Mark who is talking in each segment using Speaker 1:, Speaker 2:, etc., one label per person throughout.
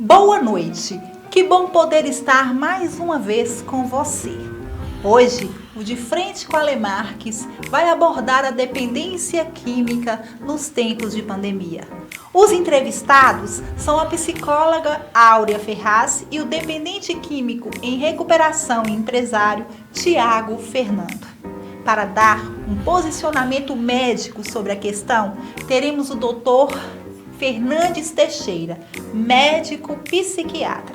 Speaker 1: Boa noite, que bom poder estar mais uma vez com você. Hoje, o De Frente com Ale Marques vai abordar a dependência química nos tempos de pandemia. Os entrevistados são a psicóloga Áurea Ferraz e o dependente químico em recuperação e empresário Tiago Fernando. Para dar um posicionamento médico sobre a questão, teremos o Dr. Fernandes Teixeira, médico psiquiatra.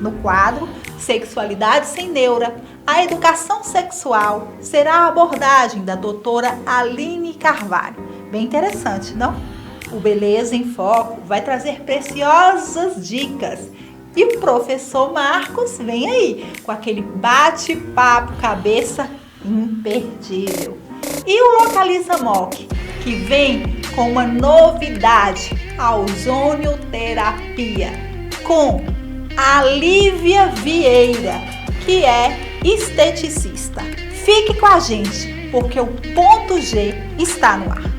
Speaker 1: No quadro Sexualidade Sem Neura, a educação sexual será a abordagem da doutora Aline Carvalho. Bem interessante, não? O Beleza em Foco vai trazer preciosas dicas. E o professor Marcos vem aí, com aquele bate-papo cabeça imperdível. E o Localiza Moc, que vem com uma novidade, a ozonioterapia, com a Lívia Vieira, que é esteticista. Fique com a gente, porque o ponto G está no ar.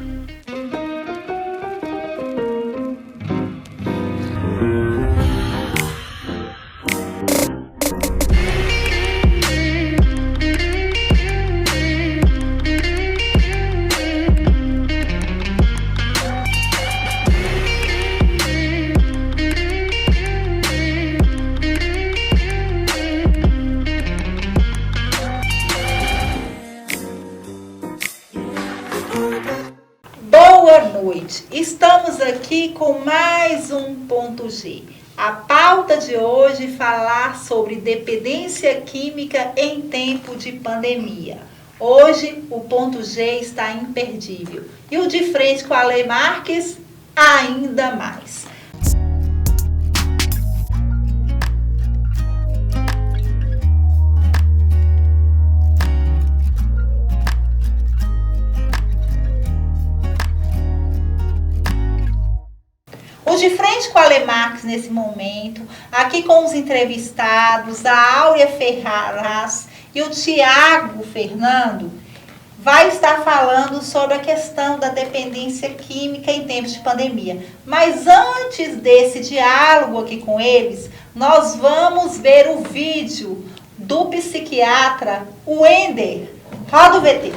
Speaker 1: Boa noite, estamos aqui com mais um ponto G. A pauta de hoje é falar sobre dependência química em tempo de pandemia. Hoje o ponto G está imperdível e o De Frente com a Ale Marques ainda mais. O De Frente com a Ale Marques nesse momento, aqui com os entrevistados, a Áurea Ferraz e o Tiago Fernando, vai estar falando sobre a questão da dependência química em tempos de pandemia. Mas antes desse diálogo aqui com eles, nós vamos ver o vídeo do psiquiatra Wender. Roda o VT.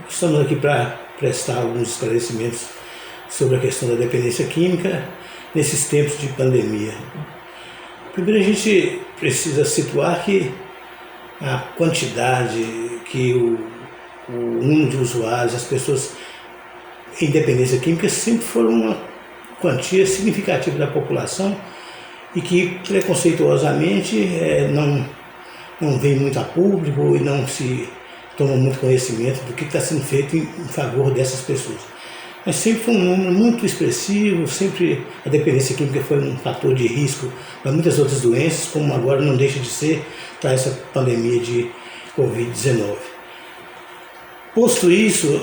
Speaker 2: Estamos aqui para prestar alguns esclarecimentos sobre a questão da dependência química nesses tempos de pandemia. Primeiro, a gente precisa situar que a quantidade que o número de usuários, as pessoas em dependência química sempre foram uma quantia significativa da população e que preconceituosamente não vem muito a público e não se toma muito conhecimento do que está sendo feito em favor dessas pessoas. Mas sempre foi um número muito expressivo, sempre a dependência química foi um fator de risco para muitas outras doenças, como agora não deixa de ser para essa pandemia de Covid-19. Posto isso,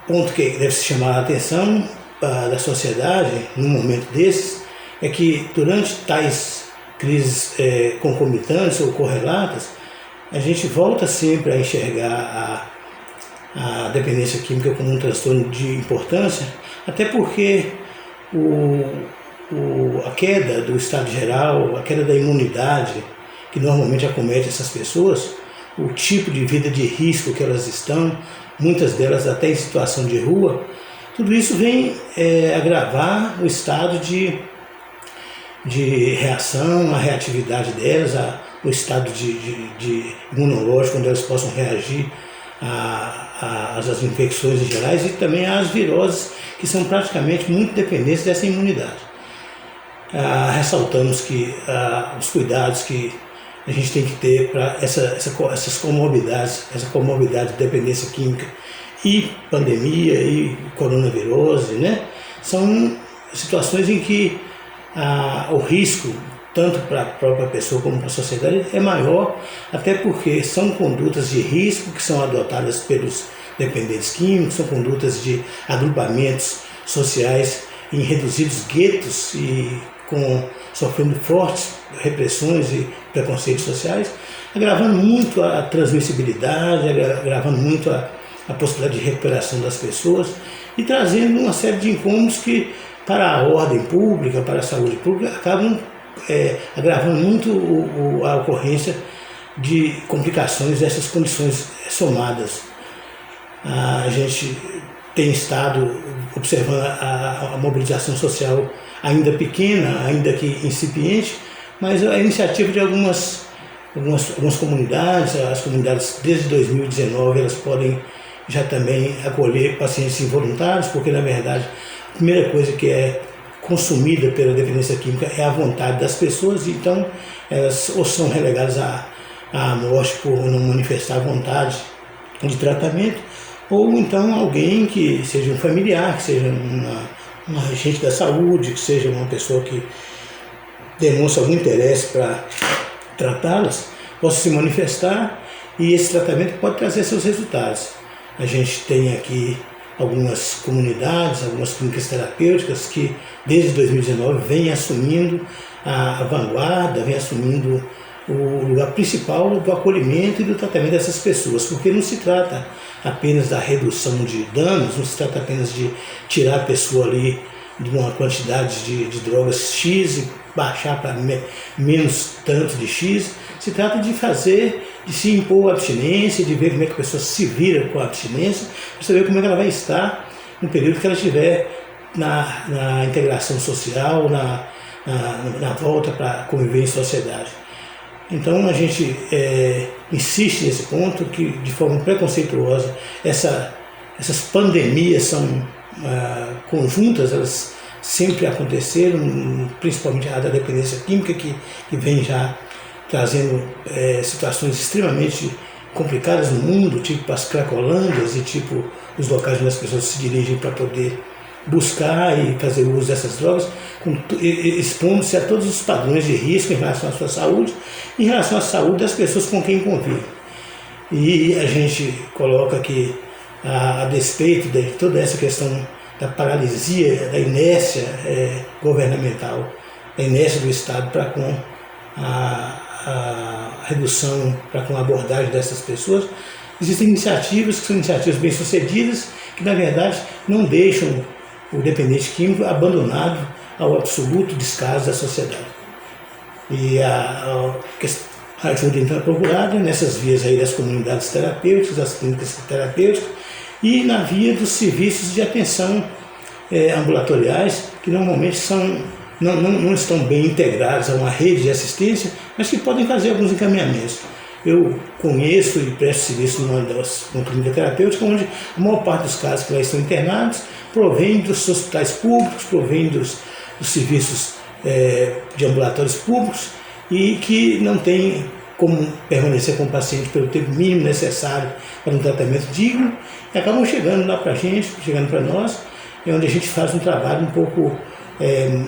Speaker 2: ponto que deve se chamar a atenção da sociedade num momento desses, é que durante tais crises concomitantes ou correlatas, a gente volta sempre a enxergar a dependência química como um transtorno de importância, até porque a queda do estado geral, a queda da imunidade que normalmente acomete essas pessoas, o tipo de vida de risco que elas estão, muitas delas até em situação de rua, tudo isso vem agravar o estado de reação, a reatividade delas, o estado de imunológico, onde elas possam reagir às infecções em gerais e também às viroses, que são praticamente muito dependentes dessa imunidade. Ressaltamos que os cuidados que a gente tem que ter para essas comorbidades, essa comorbidade de dependência química e pandemia e coronavirose, né? São situações em que o risco, tanto para a própria pessoa como para a sociedade, é maior, até porque são condutas de risco que são adotadas pelos dependentes químicos, são condutas de agrupamentos sociais em reduzidos guetos e sofrendo fortes repressões e preconceitos sociais, agravando muito a transmissibilidade, agravando muito a possibilidade de recuperação das pessoas e trazendo uma série de incômodos que para a ordem pública, para a saúde pública, acabam agravando muito a ocorrência de complicações dessas condições somadas. A gente tem estado observando a mobilização social ainda pequena, ainda que incipiente, mas a iniciativa de algumas comunidades, as comunidades desde 2019, elas podem já também acolher pacientes involuntários, porque na verdade a primeira coisa que é consumida pela dependência química é a vontade das pessoas, então elas ou são relegadas à morte por não manifestar vontade de tratamento, ou então alguém que seja um familiar, que seja um agente da saúde, que seja uma pessoa que demonstra algum interesse para tratá-las, possa se manifestar e esse tratamento pode trazer seus resultados. A gente tem aqui algumas comunidades, algumas clínicas terapêuticas que desde 2019 vêm assumindo a vanguarda, vêm assumindo o lugar principal do acolhimento e do tratamento dessas pessoas, porque não se trata apenas da redução de danos, não se trata apenas de tirar a pessoa ali de uma quantidade de drogas X e baixar para menos tanto de X, se trata de se impor a abstinência, de ver como é que a pessoa se vira com a abstinência, para saber como é que ela vai estar no período que ela estiver na integração social, na volta para conviver em sociedade. Então a gente insiste nesse ponto que, de forma preconceituosa, essas pandemias são conjuntas, elas sempre aconteceram, principalmente a da dependência química, que vem já trazendo situações extremamente complicadas no mundo, tipo as cracolândias e tipo os locais onde as pessoas se dirigem para poder buscar e fazer uso dessas drogas, expondo-se a todos os padrões de risco em relação à sua saúde e em relação à saúde das pessoas com quem convive. E a gente coloca que, a despeito de toda essa questão da paralisia, da inércia governamental, da inércia do Estado para com a redução, para com a abordagem dessas pessoas, existem iniciativas que são iniciativas bem-sucedidas, que na verdade não deixam o dependente químico abandonado ao absoluto descaso da sociedade. E a ajuda então é procurada nessas vias aí das comunidades terapêuticas, das clínicas terapêuticas e na via dos serviços de atenção ambulatoriais, que normalmente não estão bem integrados a uma rede de assistência, mas que podem fazer alguns encaminhamentos. Eu conheço e presto serviço numa clínica terapêutica, onde a maior parte dos casos que lá estão internados provém dos hospitais públicos, provém dos serviços de ambulatórios públicos e que não tem como permanecer com o paciente pelo tempo mínimo necessário para um tratamento digno e acabam chegando lá para a gente, chegando para nós, onde a gente faz um trabalho um pouco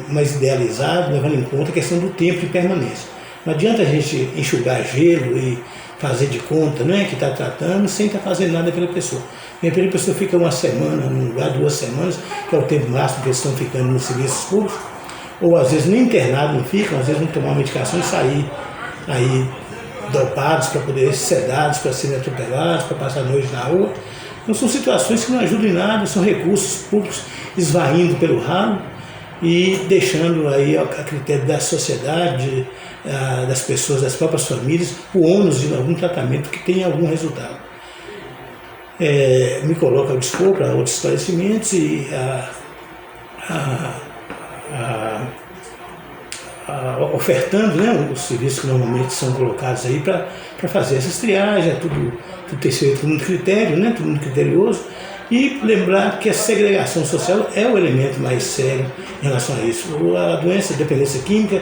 Speaker 2: mais idealizado, levando em conta a questão do tempo de permanência. Não adianta a gente enxugar gelo e fazer de conta, não é, que está tratando, sem estar fazendo nada pela pessoa. E a pessoa fica uma semana num lugar, 2 semanas, que é o tempo máximo que eles estão ficando nos serviços públicos, ou às vezes nem internado não ficam, às vezes não tomar uma medicação e sair aí dopados para poder ser sedados, para serem atropelados, para passar a noite na rua. Então são situações que não ajudam em nada, são recursos públicos esvaindo pelo ralo e deixando aí a critério da sociedade, das pessoas, das próprias famílias, o ônus de algum tratamento que tenha algum resultado. Me coloco ao dispor para outros esclarecimentos e ofertando, né, os serviços que normalmente são colocados aí para fazer essas triagens, tudo tem que ser tudo muito critério, né, tudo muito criterioso, e lembrar que a segregação social é o elemento mais sério em relação a isso. A doença, a dependência química,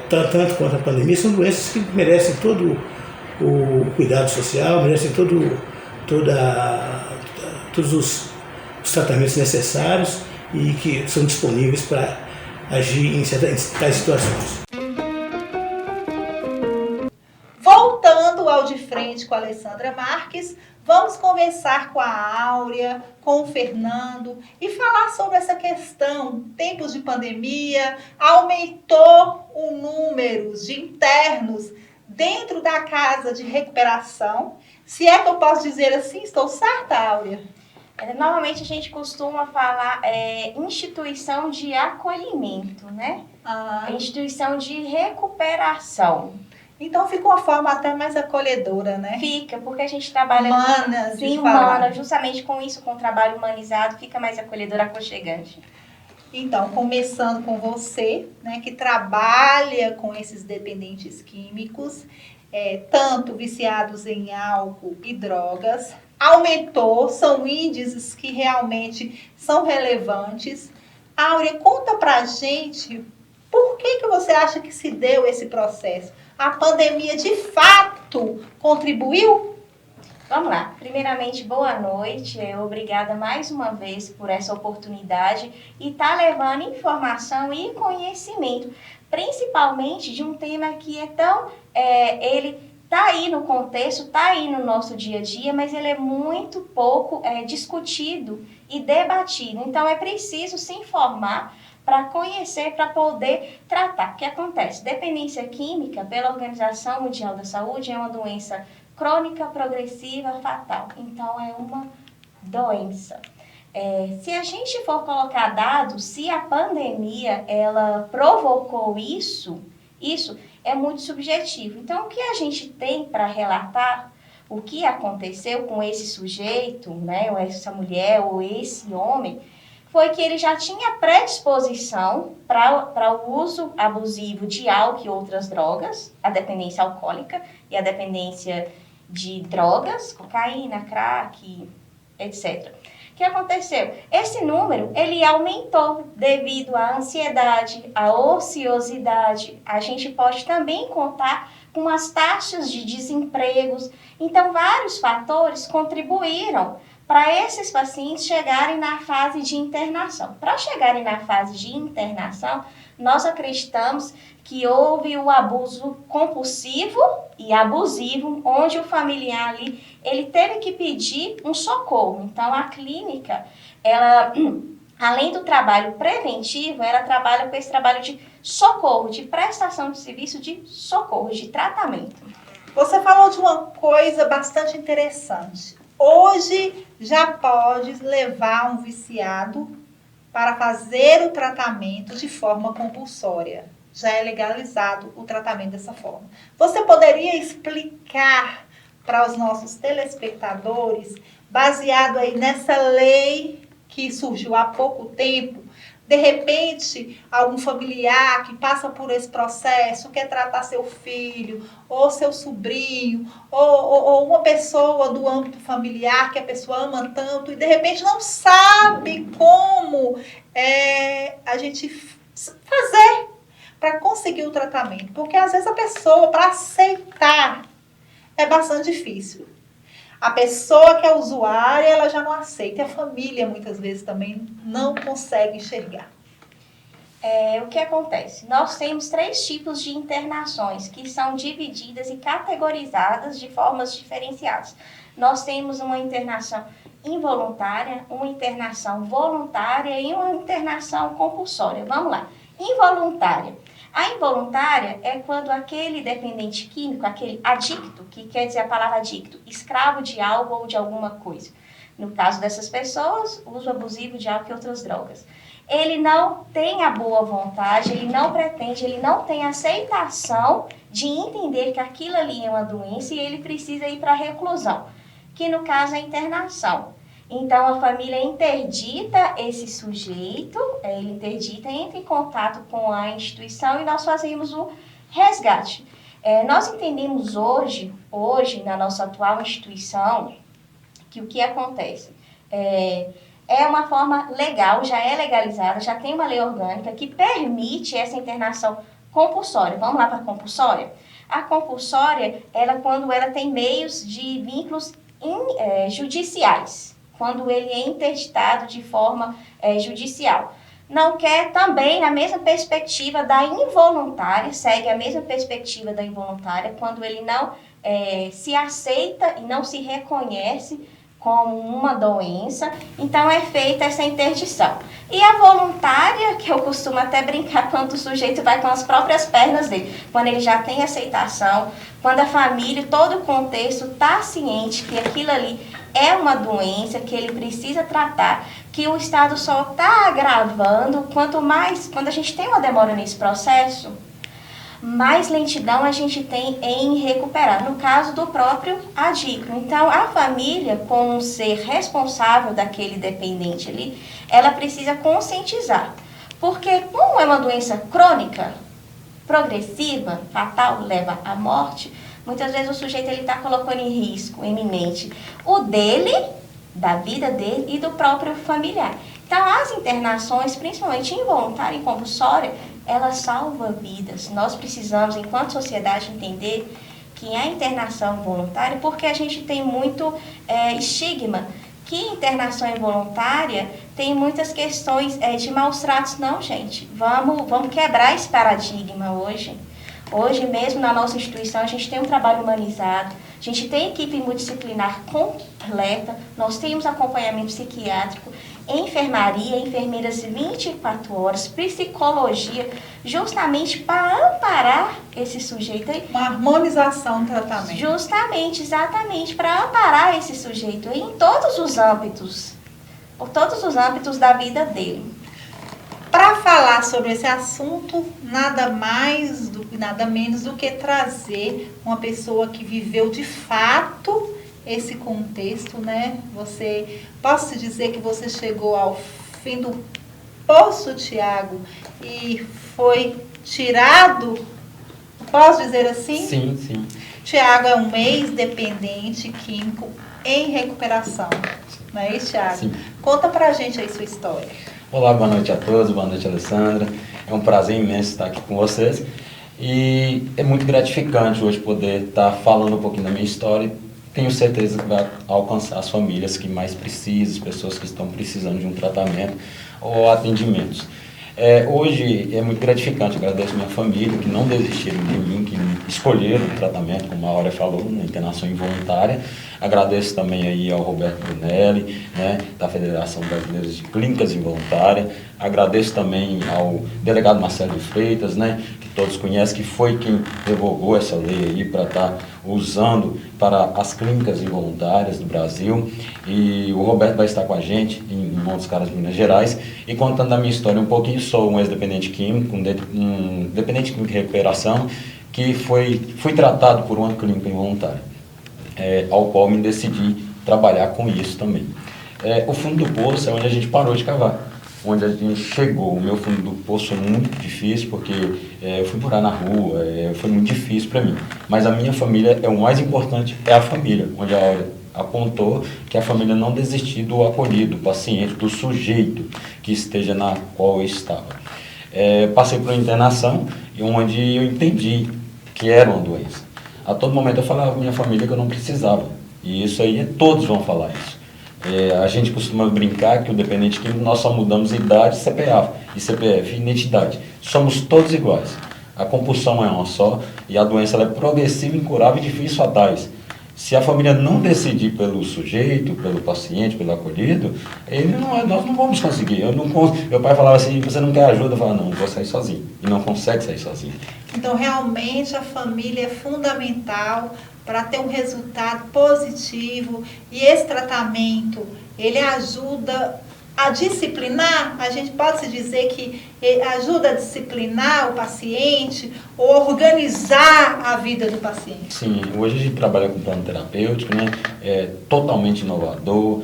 Speaker 2: tanto quanto a pandemia, são doenças que merecem todo o cuidado social, merecem todos os tratamentos necessários e que são disponíveis para agir em tais situações.
Speaker 1: Voltando ao De Frente com a Alessandra Marques, vamos conversar com a Áurea, com o Fernando e falar sobre essa questão. Tempos de pandemia, aumentou o número de internos dentro da casa de recuperação. Se é que eu posso dizer assim, estou certa, Áurea?
Speaker 3: Normalmente a gente costuma falar instituição de acolhimento, né? Instituição de recuperação.
Speaker 1: Então fica uma forma até mais acolhedora, né?
Speaker 3: Fica, porque a gente trabalha humana, justamente com isso, com o trabalho humanizado, fica mais acolhedor, aconchegante.
Speaker 1: Então, começando com você, né, que trabalha com esses dependentes químicos, tanto viciados em álcool e drogas, aumentou, são índices que realmente são relevantes. Áurea, conta pra gente por que você acha que se deu esse processo? A pandemia de fato contribuiu?
Speaker 3: Vamos lá. Primeiramente, boa noite. Obrigada mais uma vez por essa oportunidade e estar levando informação e conhecimento, principalmente de um tema que é tão... ele está aí no contexto, está aí no nosso dia a dia, mas ele é muito pouco discutido e debatido. Então, é preciso se informar para conhecer, para poder tratar. O que acontece? Dependência química, pela Organização Mundial da Saúde, é uma doença crônica, progressiva, fatal. Então, é uma doença. Se a gente for colocar dados, se a pandemia ela provocou isso é muito subjetivo. Então, o que a gente tem para relatar, o que aconteceu com esse sujeito, né, ou essa mulher, ou esse homem, foi que ele já tinha predisposição para o uso abusivo de álcool e outras drogas, a dependência alcoólica e a dependência de drogas, cocaína, crack, etc. O que aconteceu? Esse número, ele aumentou devido à ansiedade, à ociosidade. A gente pode também contar com as taxas de desempregos. Então, vários fatores contribuíram para esses pacientes chegarem na fase de internação. Para chegarem na fase de internação, nós acreditamos que houve o abuso compulsivo e abusivo, onde o familiar ali, ele teve que pedir um socorro. Então, a clínica, ela, além do trabalho preventivo, ela trabalha com esse trabalho de socorro, de prestação de serviço de socorro, de tratamento.
Speaker 1: Você falou de uma coisa bastante interessante. Hoje já pode levar um viciado para fazer o tratamento de forma compulsória. Já é legalizado o tratamento dessa forma. Você poderia explicar para os nossos telespectadores, baseado aí nessa lei que surgiu há pouco tempo, de repente, algum familiar que passa por esse processo, quer tratar seu filho, ou seu sobrinho, ou uma pessoa do âmbito familiar que a pessoa ama tanto, e de repente não sabe como a gente fazer para conseguir o tratamento. Porque às vezes a pessoa, para aceitar, é bastante difícil. A pessoa que é usuária, ela já não aceita. E a família, muitas vezes, também não consegue enxergar.
Speaker 3: O que acontece? Nós temos 3 tipos de internações que são divididas e categorizadas de formas diferenciadas. Nós temos uma internação involuntária, uma internação voluntária e uma internação compulsória. Vamos lá. Involuntária. A involuntária é quando aquele dependente químico, aquele adicto, que quer dizer a palavra adicto, escravo de algo ou de alguma coisa. No caso dessas pessoas, uso abusivo de álcool e outras drogas. Ele não tem a boa vontade, ele não pretende, ele não tem aceitação de entender que aquilo ali é uma doença e ele precisa ir para a reclusão, que no caso é a internação. Então, a família interdita esse sujeito, ele interdita, entra em contato com a instituição e nós fazemos o resgate. Nós entendemos hoje, na nossa atual instituição, que o que acontece? É uma forma legal, já é legalizada, já tem uma lei orgânica que permite essa internação compulsória. Vamos lá para a compulsória? A compulsória, quando ela tem meios de vínculos judiciais, quando ele é interditado de forma judicial. Não quer também, na mesma perspectiva da involuntária, segue a mesma perspectiva da involuntária, quando ele não se aceita e não se reconhece como uma doença, então é feita essa interdição. E a voluntária, que eu costumo até brincar quando o sujeito vai com as próprias pernas dele, quando ele já tem aceitação, quando a família, todo o contexto está ciente que aquilo ali é uma doença que ele precisa tratar, que o Estado só está agravando, quando a gente tem uma demora nesse processo, mais lentidão a gente tem em recuperar, no caso do próprio adicto. Então, a família, como um ser responsável daquele dependente ali, ela precisa conscientizar. Porque, como é uma doença crônica, progressiva, fatal, leva à morte, muitas vezes o sujeito está colocando em risco iminente o dele, da vida dele e do próprio familiar. Então, as internações, principalmente involuntária e compulsória, ela salva vidas. Nós precisamos, enquanto sociedade, entender que a internação involuntária, porque a gente tem muito estigma, que internação involuntária tem muitas questões de maus tratos. Não, gente, vamos quebrar esse paradigma hoje. Hoje mesmo, na nossa instituição, a gente tem um trabalho humanizado, a gente tem equipe multidisciplinar completa, nós temos acompanhamento psiquiátrico, enfermaria, enfermeiras 24 horas, psicologia, justamente para amparar esse sujeito aí.
Speaker 1: Uma harmonização do tratamento.
Speaker 3: Justamente, exatamente, para amparar esse sujeito aí em todos os âmbitos, por todos os âmbitos da vida dele.
Speaker 1: Para falar sobre esse assunto, nada menos do que trazer uma pessoa que viveu de fato esse contexto, né? Posso dizer que você chegou ao fim do poço, Tiago, e foi tirado, posso dizer assim?
Speaker 4: Sim, sim.
Speaker 1: Tiago é um ex-dependente químico em recuperação, não é isso, Tiago?
Speaker 4: Sim.
Speaker 1: Conta pra gente aí sua história.
Speaker 4: Olá, boa noite a todos, boa noite, Alessandra. É um prazer imenso estar aqui com vocês e é muito gratificante hoje poder estar falando um pouquinho da minha história. Tenho certeza que vai alcançar as famílias que mais precisam, as pessoas que estão precisando de um tratamento ou atendimentos. Hoje é muito gratificante, agradeço a minha família, que não desistiram de mim, que escolheram o tratamento, como a Aurea falou, na internação involuntária. Agradeço também aí ao Roberto Brunelli, né, da Federação Brasileira de Clínicas Involuntárias. Agradeço também ao delegado Marcelo de Freitas, né, que todos conhecem, que foi quem revogou essa lei aí para estar usando para as clínicas involuntárias do Brasil. E o Roberto vai estar com a gente em Montes Claros, Minas Gerais, e contando a minha história um pouquinho. Sou um ex-dependente químico, um dependente químico de recuperação, que fui tratado por uma clínica involuntária, ao qual me decidi trabalhar com isso também. O fundo do poço é onde a gente parou de cavar, onde a gente chegou. O meu fundo do poço é muito difícil, porque eu fui morar na rua, foi muito difícil para mim. Mas a minha família, o mais importante é a família, onde a Aurea apontou que a família não desistir do acolhido, do paciente, do sujeito que esteja na qual eu estava. Passei por uma internação, onde eu entendi que era uma doença. A todo momento eu falava para minha família que eu não precisava. E isso aí, todos vão falar isso. A gente costuma brincar que o dependente químico, nós só mudamos idade, CPF e identidade. Somos todos iguais. A compulsão é uma só e a doença ela é progressiva, incurável e difícil fatais. Se a família não decidir pelo sujeito, pelo paciente, pelo acolhido, nós não vamos conseguir. Meu pai falava assim, você não quer ajuda? Eu falava, não vou sair sozinho. E não consegue sair sozinho.
Speaker 1: Então, realmente, a família é fundamental para ter um resultado positivo. E esse tratamento, ele ajuda a disciplinar, a gente pode se dizer que ajuda a disciplinar o paciente ou a organizar a vida do paciente.
Speaker 4: Sim, hoje a gente trabalha com plano terapêutico, né? Totalmente inovador,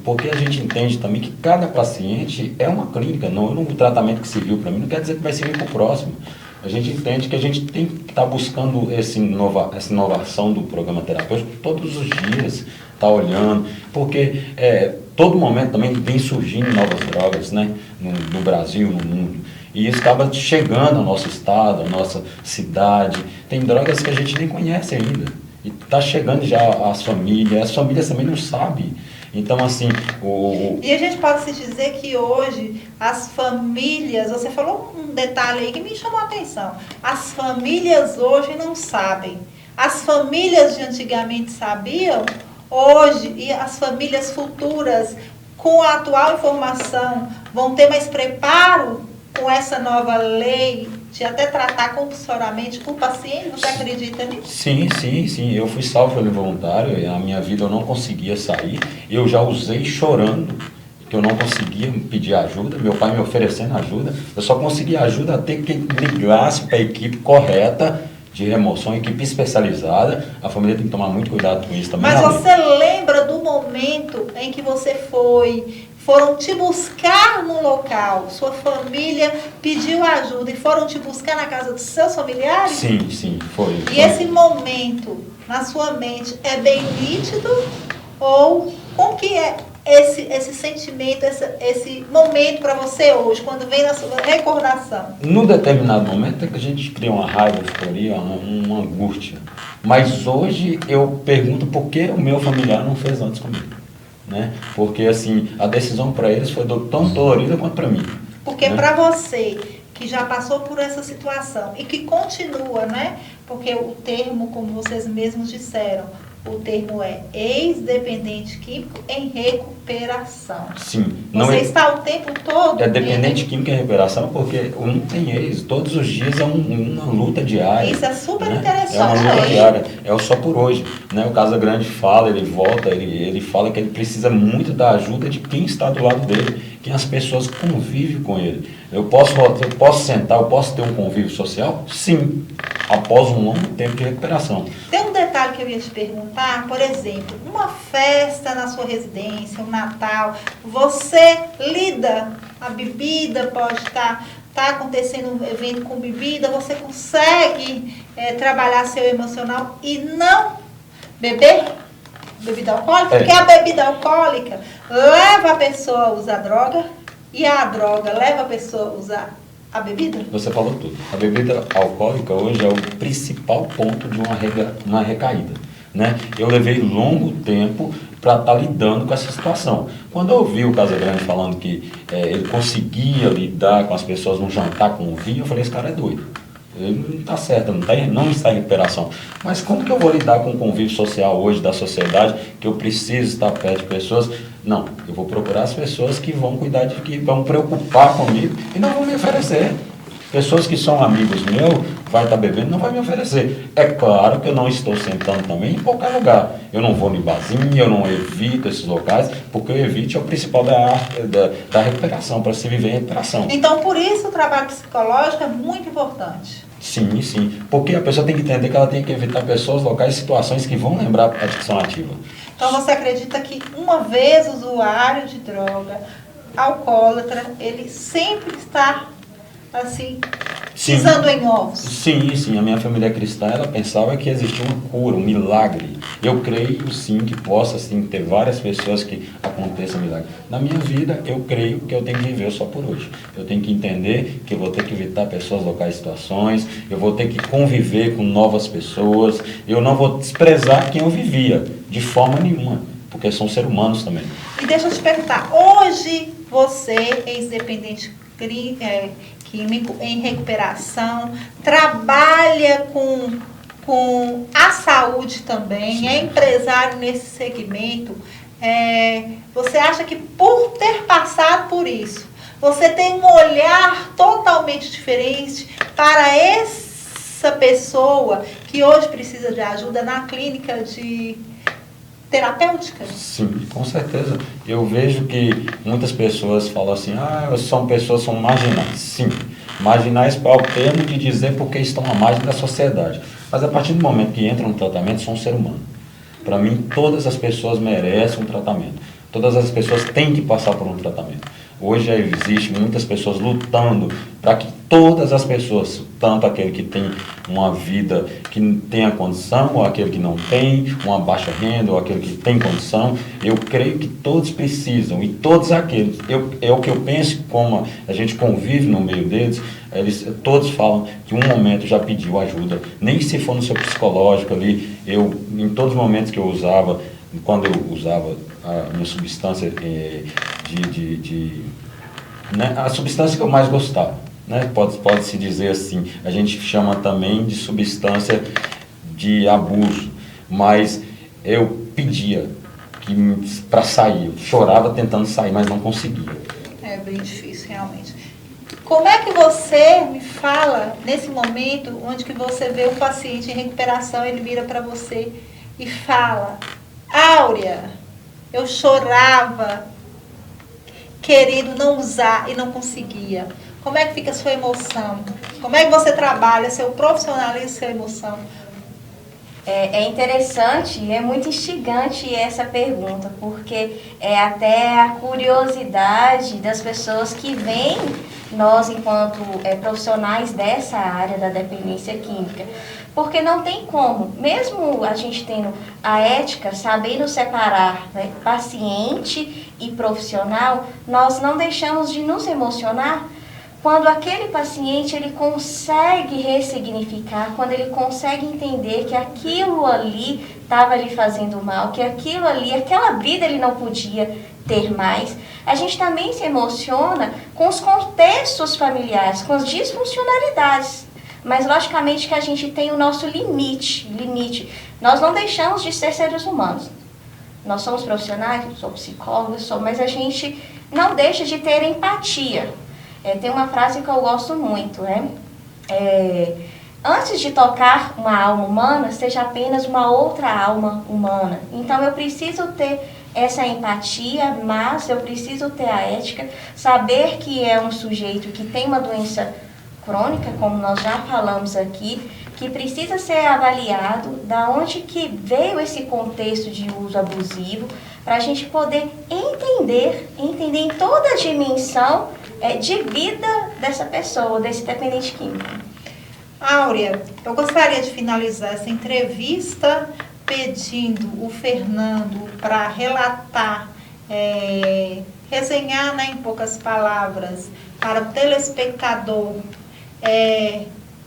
Speaker 4: porque a gente entende também que cada paciente é uma clínica, não o tratamento que serviu para mim não quer dizer que vai servir para o próximo. A gente entende que a gente tem que estar buscando essa inovação do programa terapêutico todos os dias, estar olhando, porque todo momento também vem surgindo novas drogas, né, no Brasil, no mundo. E isso acaba chegando ao nosso estado, à nossa cidade. Tem drogas que a gente nem conhece ainda. E está chegando já às famílias também não sabem. Então, assim,
Speaker 1: E a gente pode se dizer que hoje as famílias, você falou um detalhe aí que me chamou a atenção, as famílias hoje não sabem. As famílias de antigamente sabiam, hoje, e as famílias futuras, com a atual informação, vão ter mais preparo com essa nova lei de até tratar compulsoriamente com o paciente? Você acredita nisso?
Speaker 4: Sim. Eu fui salvo pelo voluntário, e a minha vida eu não conseguia sair. Eu já usei chorando, que eu não conseguia pedir ajuda, meu pai me oferecendo ajuda. Eu só conseguia ajuda até que ligasse para a equipe correta de remoção, equipe especializada. A família tem que tomar muito cuidado com isso também.
Speaker 1: Mas você lembra do momento em que você foram te buscar no local, sua família pediu ajuda e foram te buscar na casa dos seus familiares?
Speaker 4: Sim, foi.
Speaker 1: E esse momento, na sua mente, é bem nítido? Ou como que é esse sentimento, esse momento para você hoje, quando vem na sua recordação?
Speaker 4: Num determinado momento é que a gente cria uma raiva, euforia, uma angústia. Mas hoje eu pergunto por que o meu familiar não fez antes comigo. Né? Porque assim, a decisão para eles foi tão dolorida quanto para mim.
Speaker 1: Porque
Speaker 4: né?
Speaker 1: para você, que já passou por essa situação e que continua, né? Porque o termo, como vocês mesmos disseram, o termo é ex-dependente químico em recuperação.
Speaker 4: Sim.
Speaker 1: Você está o tempo todo...
Speaker 4: É dependente químico em recuperação porque não tem ex. Todos os dias é uma luta diária.
Speaker 1: Isso é super
Speaker 4: né?
Speaker 1: interessante.
Speaker 4: É uma luta diária. É o só por hoje. Né? O Casagrande fala, ele volta, ele fala que ele precisa muito da ajuda de quem está do lado dele, quem as pessoas convivem com ele. Eu posso sentar, eu posso ter um convívio social? Sim. Após um longo tempo de recuperação.
Speaker 1: Tem um detalhe que eu ia te perguntar, por exemplo, uma festa na sua residência, um Natal, você lida, a bebida pode estar acontecendo um evento com bebida, você consegue trabalhar seu emocional e não beber bebida alcoólica? Porque a bebida alcoólica leva a pessoa a usar droga e a droga leva a pessoa a usar a bebida?
Speaker 4: Você falou tudo. A bebida alcoólica hoje é o principal ponto de uma recaída. Né? Eu levei longo tempo para estar lidando com essa situação. Quando eu ouvi o Casagrande falando que ele conseguia lidar com as pessoas no jantar com o vinho, eu falei, esse cara é doido. Ele não está certo, não está em recuperação. Mas como que eu vou lidar com o convívio social hoje da sociedade, que eu preciso estar perto de pessoas? Não, eu vou procurar as pessoas que vão cuidar que vão preocupar comigo e não vão me oferecer. Pessoas que são amigos meus, vai estar bebendo, não vai me oferecer. É claro que eu não estou sentando também em qualquer lugar. Eu não vou no barzinho, eu não evito esses locais, porque o evite é o principal da recuperação, para se viver em recuperação.
Speaker 1: Então, por isso o trabalho psicológico é muito importante.
Speaker 4: Sim. Porque a pessoa tem que entender que ela tem que evitar pessoas, locais e situações que vão lembrar a adicção ativa.
Speaker 1: Então, você acredita que uma vez usuário de droga, alcoólatra, ele sempre está assim, pisando em ovos?
Speaker 4: Sim. A minha família cristã, ela pensava que existia uma cura, um milagre. Eu creio, sim, que possa, sim, ter várias pessoas que aconteça milagre. Na minha vida, eu creio que eu tenho que viver só por hoje. Eu tenho que entender que eu vou ter que evitar pessoas, locais e situações. Eu vou ter que conviver com novas pessoas. Eu não vou desprezar quem eu vivia, de forma nenhuma. Porque são seres humanos também.
Speaker 1: E deixa eu te perguntar, hoje você, ex-dependente químico em recuperação, trabalha com a saúde também, é empresário nesse segmento. Você acha que por ter passado por isso, você tem um olhar totalmente diferente para essa pessoa que hoje precisa de ajuda na clínica de terapêutica?
Speaker 4: Sim, com certeza. Eu vejo que muitas pessoas falam assim, são marginais. Sim, marginais ao termo de dizer porque estão à margem da sociedade. Mas a partir do momento que entram no tratamento, são um ser humano. Para mim, todas as pessoas merecem um tratamento. Todas as pessoas têm que passar por um tratamento. Hoje existe muitas pessoas lutando para que todas as pessoas, tanto aquele que tem uma vida que tenha condição, ou aquele que não tem, uma baixa renda, ou aquele que tem condição, eu creio que todos precisam, e todos aqueles, é o que eu penso, como a gente convive no meio deles, eles todos falam que um momento já pediu ajuda, nem se for no seu psicológico ali, em todos os momentos que eu usava, quando eu usava a minha substância né, a substância que eu mais gostava, né, pode-se dizer assim, a gente chama também de substância de abuso, mas eu pedia para sair, eu chorava tentando sair, mas não conseguia.
Speaker 1: É bem difícil, realmente. Como é que você me fala nesse momento onde que você vê o paciente em recuperação, ele vira para você e fala: Áurea, eu chorava querendo não usar e não conseguia. Como é que fica a sua emoção? Como é que você trabalha seu profissionalismo e sua emoção?
Speaker 3: É interessante e é muito instigante essa pergunta, porque é até a curiosidade das pessoas que veem nós, enquanto profissionais dessa área da dependência química. Porque não tem como, mesmo a gente tendo a ética, sabendo separar, né, paciente e profissional, nós não deixamos de nos emocionar quando aquele paciente ele consegue ressignificar, quando ele consegue entender que aquilo ali estava lhe fazendo mal, que aquilo ali, aquela vida ele não podia ter mais. A gente também se emociona com os contextos familiares, com as disfuncionalidades. Mas logicamente que a gente tem o nosso limite. Nós não deixamos de ser seres humanos. Nós somos profissionais, somos psicólogos, mas a gente não deixa de ter empatia. Tem uma frase que eu gosto muito, né? Antes de tocar uma alma humana, seja apenas uma outra alma humana. Então eu preciso ter essa empatia, mas eu preciso ter a ética, saber que é um sujeito que tem uma doença crônica, como nós já falamos aqui, que precisa ser avaliado, da onde que veio esse contexto de uso abusivo, para a gente poder entender em toda a dimensão de vida dessa pessoa, desse dependente químico.
Speaker 1: Áurea, eu gostaria de finalizar essa entrevista pedindo o Fernando para relatar, resenhar, né, em poucas palavras, para o telespectador,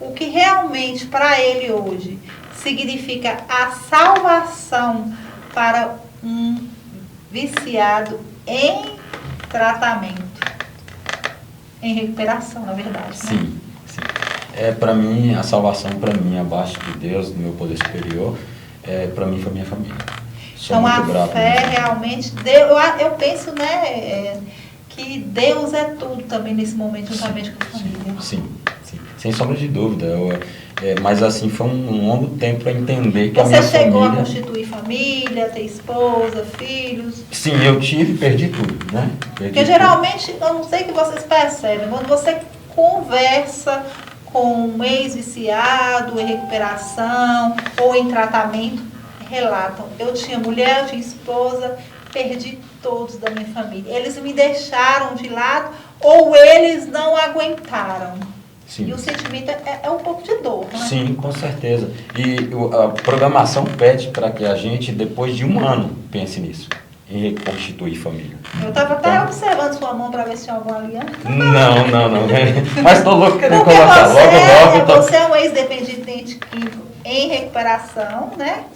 Speaker 1: o que realmente para ele hoje significa a salvação para um viciado em tratamento, em recuperação, na verdade. Né?
Speaker 4: Sim. Para mim, a salvação, para mim, abaixo de Deus, do meu poder superior, para mim foi minha família. Sou
Speaker 1: então
Speaker 4: muito
Speaker 1: a
Speaker 4: grato
Speaker 1: fé realmente, eu penso, né, que Deus é tudo também nesse momento, juntamente com a família.
Speaker 4: Sim, sem sombra de dúvida. Mas assim, foi um longo tempo para entender que a minha família...
Speaker 1: Você chegou a constituir família, ter esposa, filhos?
Speaker 4: Sim, eu tive e perdi tudo, né?
Speaker 1: Porque geralmente, eu não sei que vocês percebem, quando você conversa com um ex-viciado em recuperação ou em tratamento, relatam: eu tinha mulher, eu tinha esposa, perdi todos da minha família. Eles me deixaram de lado ou eles não aguentaram.
Speaker 4: Sim.
Speaker 1: E o sentimento é um pouco de dor, né?
Speaker 4: Sim, com certeza. E a programação pede para que a gente, depois de 1 ano, pense nisso, em reconstituir família.
Speaker 1: Eu estava até observando sua mão para ver se tinha alguma aliança.
Speaker 4: Não. Mas estou louco querendo
Speaker 1: Porque
Speaker 4: colocar. Logo.
Speaker 1: Você é um ex-dependente químico em recuperação, né?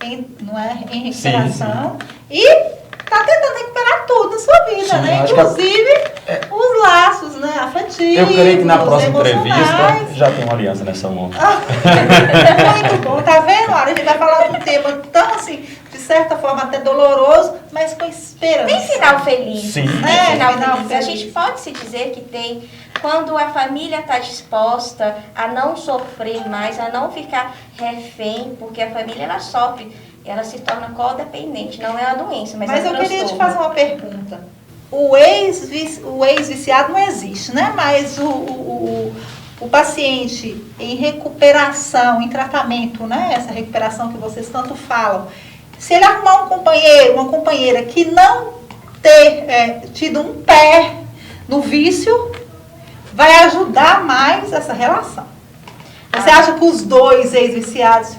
Speaker 1: Em recuperação. Sim. E está tentando recuperar tudo na sua vida, sim, né? Inclusive os laços, né? Afetivos.
Speaker 4: Eu creio que na próxima entrevista já tem uma aliança nessa mão.
Speaker 1: Muito bom, tá vendo? A gente vai falar de um tema tão assim, de certa forma até doloroso, mas com esperança.
Speaker 3: Tem final feliz.
Speaker 4: Sim.
Speaker 3: Tem final feliz. A gente pode se dizer que tem, quando a família está disposta a não sofrer mais, a não ficar refém, porque a família ela sofre, ela se torna codependente, não é a doença, mas é o transtorno.
Speaker 1: Queria te fazer uma pergunta. O ex-viciado não existe, né? Mas o paciente em recuperação, em tratamento, né? Essa recuperação que vocês tanto falam, se ele arrumar um companheiro, uma companheira que não ter tido um pé no vício, vai ajudar mais essa relação. Você acha que os dois ex-viciados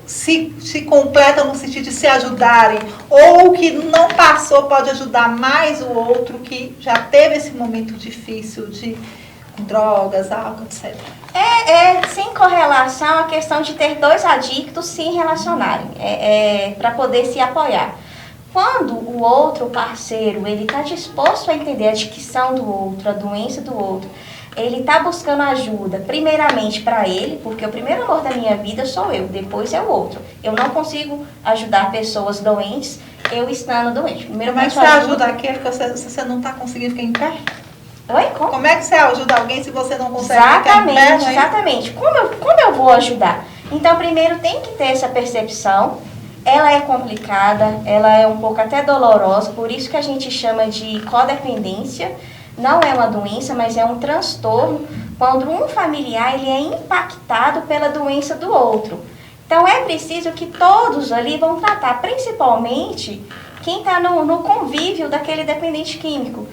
Speaker 1: se completam no sentido de se ajudarem, ou o que não passou pode ajudar mais o outro que já teve esse momento difícil de drogas, álcool, etc.
Speaker 3: Sem correlação a questão de ter dois adictos se relacionarem, para poder se apoiar. Quando o outro parceiro ele está disposto a entender a adicção do outro, a doença do outro, ele está buscando ajuda, primeiramente para ele, porque o primeiro amor da minha vida sou eu, depois é o outro. Eu não consigo ajudar pessoas doentes, eu estando doente.
Speaker 1: Mas você ajuda aquele que você não está conseguindo ficar em pé?
Speaker 3: Oi, como?
Speaker 1: Como é que você ajuda alguém se você não consegue
Speaker 3: Exatamente,
Speaker 1: ficar em pé, né?
Speaker 3: exatamente. Como eu vou ajudar? Então, primeiro tem que ter essa percepção. Ela é complicada, ela é um pouco até dolorosa, por isso que a gente chama de codependência. Não é uma doença, mas é um transtorno quando um familiar ele é impactado pela doença do outro. Então, é preciso que todos ali vão tratar, principalmente quem está no convívio daquele dependente químico.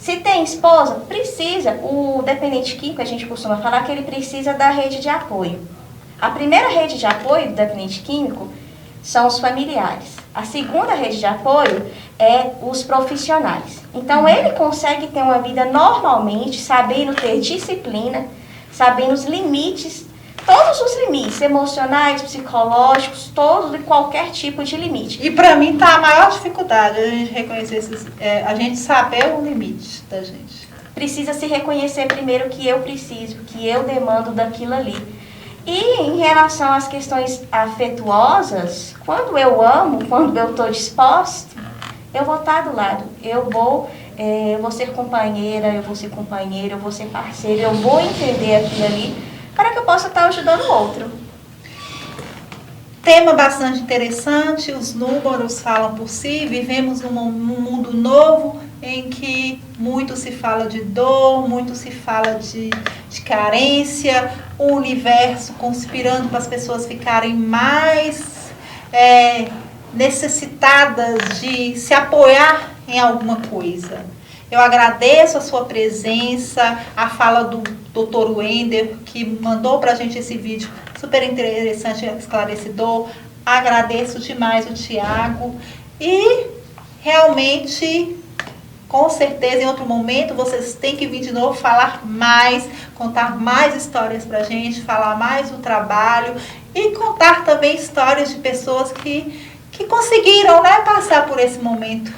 Speaker 3: Se tem esposa, precisa. O dependente químico, a gente costuma falar que ele precisa da rede de apoio. A primeira rede de apoio do dependente químico são os familiares. A segunda rede de apoio é os profissionais. Então, ele consegue ter uma vida normalmente, sabendo ter disciplina, sabendo os limites, todos os limites emocionais, psicológicos, todos e qualquer tipo de limite.
Speaker 1: E para mim tá a maior dificuldade a gente reconhecer a gente saber o limite da gente.
Speaker 3: Precisa se reconhecer primeiro que eu preciso, que eu demando daquilo ali. E em relação às questões afetuosas, quando eu amo, quando eu estou disposta, eu vou estar do lado. Eu vou ser companheira, eu vou ser companheiro, eu vou ser parceiro, eu vou entender aquilo ali para que eu possa estar ajudando o outro.
Speaker 1: Tema bastante interessante, os números falam por si, vivemos num mundo novo em que muito se fala de dor, muito se fala de carência, o universo conspirando para as pessoas ficarem mais necessitadas de se apoiar em alguma coisa. Eu agradeço a sua presença, a fala do Dr. Wender, que mandou para a gente esse vídeo super interessante e esclarecedor. Agradeço demais o Tiago. E realmente, com certeza, em outro momento, vocês têm que vir de novo falar mais, contar mais histórias para a gente, falar mais do trabalho e contar também histórias de pessoas que conseguiram, né, passar por esse momento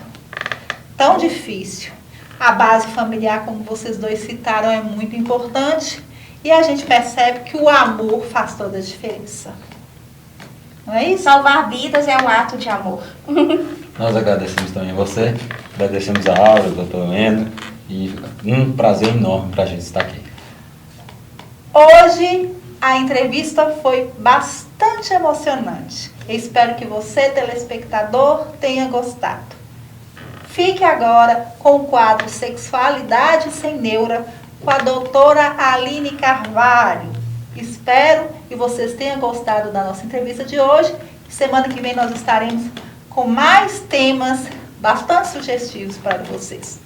Speaker 1: tão difícil. A base familiar, como vocês dois citaram, é muito importante e a gente percebe que o amor faz toda a diferença. Não é isso?
Speaker 3: Salvar vidas é um ato de amor.
Speaker 4: Nós agradecemos também a você, agradecemos a Aura, o Dr. Wender, e um prazer enorme para a gente estar aqui.
Speaker 1: Hoje a entrevista foi bastante emocionante. Eu espero que você, telespectador, tenha gostado. Fique agora com o quadro Sexualidade Sem Neura com a doutora Aline Carvalho. Espero que vocês tenham gostado da nossa entrevista de hoje. Semana que vem nós estaremos com mais temas bastante sugestivos para vocês.